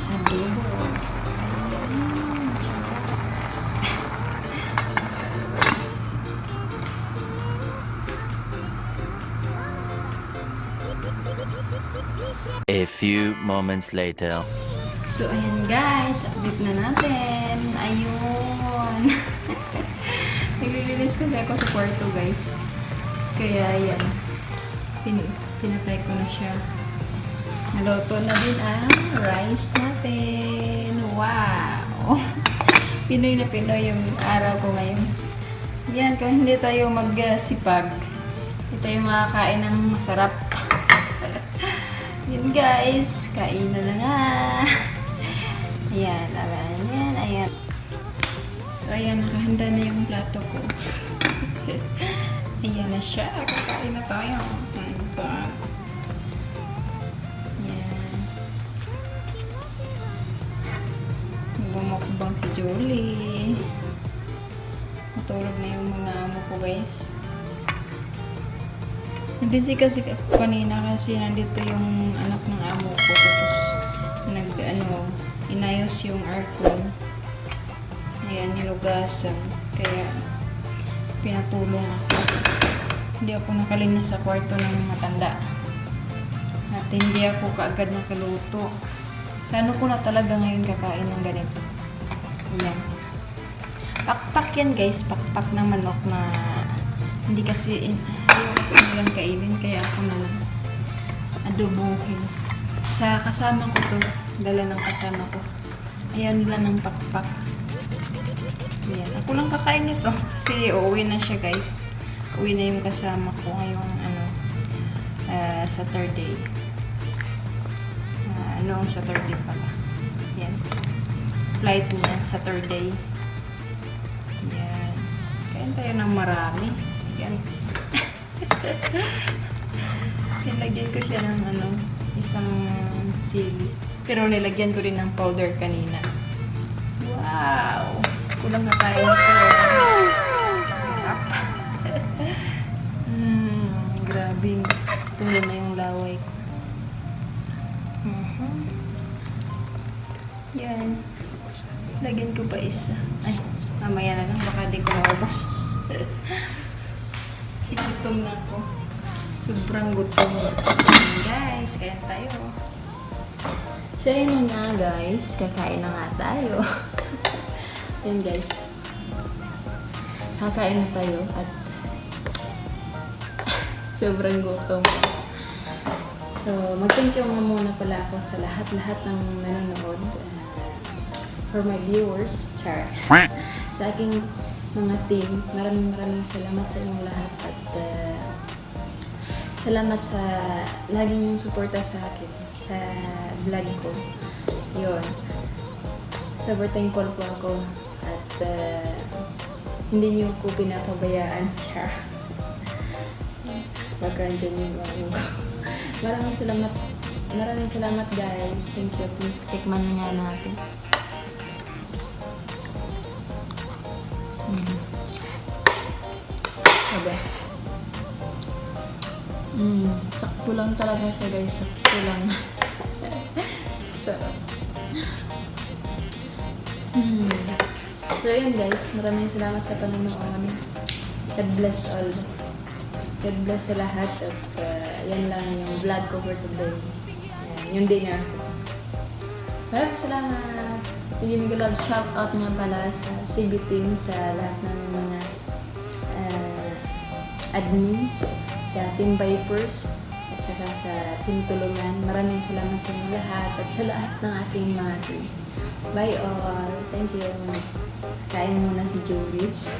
Adobo. A few moments later. So, ayan guys. Update na natin. Ayun. Naglilinis kasi ako sa kwarto guys. Kaya, ayan. Pinatay ko na siya. Naluto na din ang rice natin. Wow! Pinoy na Pinoy yung araw ko ngayon. Yan, kung hindi tayo magsipag, hindi tayo makakain ng masarap. Yan guys, kain na nga. Ayan, ayan, ayan. So, ayan, nakahanda na yung plato ko. Ayan na siya, kakain na tayo. Ayan. Bumukbang si Julie. Matulog na yung mga amo ko guys. Busy kasi kanina kasi nandito yung anak ng amo ko. Tapos inayos yung aircon. Ayan, nilugasan. Kaya pinatulong ako. Hindi ako nakalinis sa kwarto ng matanda. At hindi ako kaagad nakaluto. Sana ko na talaga ngayon kakain ng ganito. Ayan. Pakpak yan guys. Pakpak na manok na hindi kasi nilang kainin, kaya ako na lang adobohin. Sa kasama ko to, dala ng kasama ko. Ayan nila ng pakpak. Ayan, ako lang kakain nito kasi uuwi na siya guys. Uuwi na yung kasama ko ngayong Saturday. Noong Saturday pala. Ayan. Flight niya Saturday. Ayan. Kain tayo ng marami. Ayan. Nilagyan ko siya ng isang sili. Pero nilagyan ko rin ng powder kanina. Wow! Kulang na tayo ito. Sarap. Grabe. Tulo na yung laway ko. Yan. Lagyan ko pa isa. Ay, mamaya na lang. Baka di ko maubos. Gutom na ako. Sobrang gutom. Guys, kain tayo. So, yun na guys. Kakain na nga tayo. Yun guys. Kakain na tayo at sobrang gutom. So, mag-thank you nga muna pala ako sa lahat-lahat ng nanonood. For my viewers. Char. Sa aking mga team, maraming salamat sa inyong lahat at salamat sa lagi niyong suporta sa akin sa vlog ko. Yun. Sobrang thankful po ako at hindi niyo ko pinapabayaan. Char. Baka andyan yung mga ko. Maraming salamat guys. Thank you. Tikman na nga natin. Sabi. Sakto lang talaga siya guys. Sakto lang. Sarap. So yun guys. Maraming salamat sa panonood. God bless all. God bless sa lahat. At yan lang yung vlog ko for today. Yung dinner. Maraming salamat. Hindi mo love shout out nga pala sa CB team, sa lahat ng mga admins, sa Team Vipers, at saka sa Team Tulungan. Maraming salamat sa inyo lahat at sa lahat ng aking mga team. Bye all. Thank you. Kain muna si Juris.